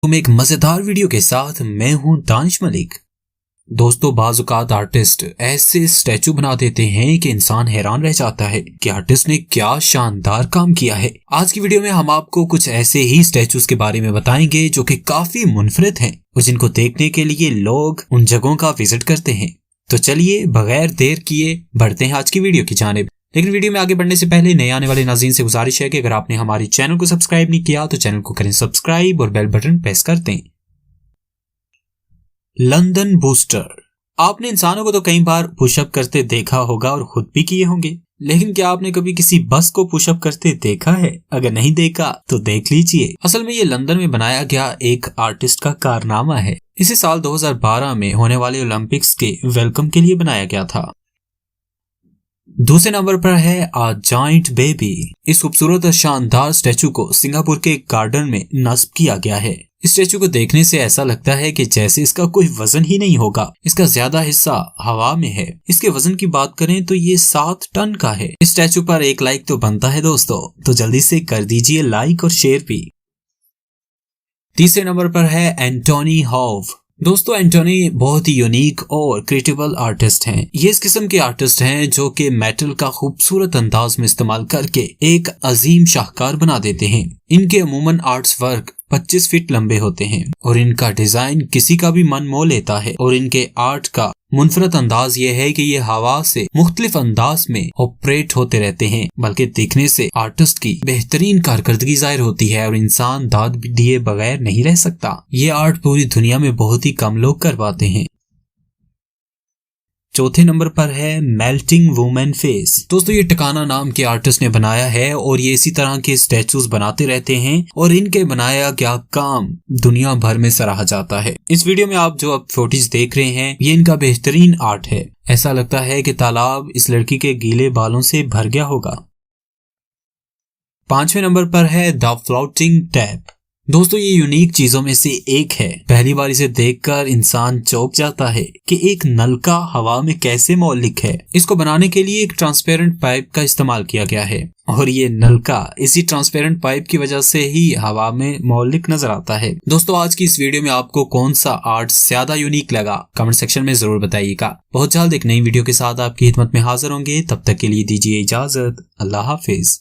तुम एक मजेदार वीडियो के साथ मैं हूं दानिश मलिक। दोस्तों, बाज़-औक़ात आर्टिस्ट ऐसे स्टैचू बना देते हैं कि इंसान हैरान रह जाता है कि आर्टिस्ट ने क्या शानदार काम किया है। आज की वीडियो में हम आपको कुछ ऐसे ही स्टैचूज के बारे में बताएंगे जो कि काफी मुनफरिद हैं और जिनको देखने के लिए लोग उन जगहों का विजिट करते हैं। तो चलिए बगैर देर किए बढ़ते हैं आज की वीडियो की जानिब। लेकिन वीडियो में आगे बढ़ने से पहले नए आने वाले नाज़रीन से गुजारिश है कि अगर आपने हमारे चैनल को सब्सक्राइब नहीं किया तो चैनल को करें सब्सक्राइब और बेल बटन प्रेस कर दें। London booster. आपने इंसानों को तो कई बार पुशअप करते देखा होगा और खुद भी किए होंगे, लेकिन क्या आपने कभी किसी बस को पुशअप करते देखा है? अगर नहीं देखा तो देख लीजिए। असल में ये लंदन में बनाया गया एक आर्टिस्ट का कारनामा है। इसे साल 2012 में होने वाले ओलंपिक्स के वेलकम के लिए बनाया गया था। दूसरे नंबर पर है अ जायंट बेबी। इस खूबसूरत और शानदार स्टैचू को सिंगापुर के एक गार्डन में नस्ब किया गया है। इस स्टैचू को देखने से ऐसा लगता है कि जैसे इसका कोई वजन ही नहीं होगा। इसका ज्यादा हिस्सा हवा में है। इसके वजन की बात करें तो ये 7 टन का है। इस स्टैचू पर एक लाइक तो बनता है दोस्तों, तो जल्दी से कर दीजिए लाइक और शेयर भी। तीसरे नंबर पर है एंटोनी हॉव। दोस्तों, एंटोनी बहुत ही यूनिक और क्रिएटिव आर्टिस्ट हैं। ये इस किस्म के आर्टिस्ट हैं जो कि मेटल का खूबसूरत अंदाज में इस्तेमाल करके एक अजीम शाहकार बना देते हैं। इनके अमूमन आर्ट्स वर्क 25 फीट लंबे होते हैं और इनका डिजाइन किसी का भी मन मोह लेता है। और इनके आर्ट का मुनफरद अंदाज ये है कि ये हवा से मुख्तलिफ अंदाज में ऑपरेट होते रहते हैं, बल्कि देखने से आर्टिस्ट की बेहतरीन कारकर्दगी जाहिर होती है और इंसान दाद दिए बगैर नहीं रह सकता। ये आर्ट पूरी दुनिया में बहुत ही कम लोग कर पाते हैं। चौथे नंबर पर है मेल्टिंग वुमेन फेस। दोस्तों, ये टकाना नाम के आर्टिस्ट ने बनाया है और ये इसी तरह के स्टैचूज बनाते रहते हैं और इनके बनाया गया काम दुनिया भर में सराहा जाता है। इस वीडियो में आप जो अब फुटेज देख रहे हैं ये इनका बेहतरीन आर्ट है। ऐसा लगता है कि तालाब इस लड़की के गीले बालों से भर गया होगा। पांचवें नंबर पर है द फ्लोटिंग टैप। दोस्तों, ये यूनिक चीजों में से एक है। पहली बार इसे देखकर इंसान चौंक जाता है कि एक नलका हवा में कैसे मौलिक है। इसको बनाने के लिए एक ट्रांसपेरेंट पाइप का इस्तेमाल किया गया है और ये नलका इसी ट्रांसपेरेंट पाइप की वजह से ही हवा में मौलिक नजर आता है। दोस्तों, आज की इस वीडियो में आपको कौन सा आर्ट ज्यादा यूनिक लगा कमेंट सेक्शन में जरूर बताइएगा। बहुत जल्द एक नई वीडियो के साथ आपकी खिदमत में हाजिर होंगे। तब तक के लिए दीजिए इजाजत। अल्लाह हाफिज।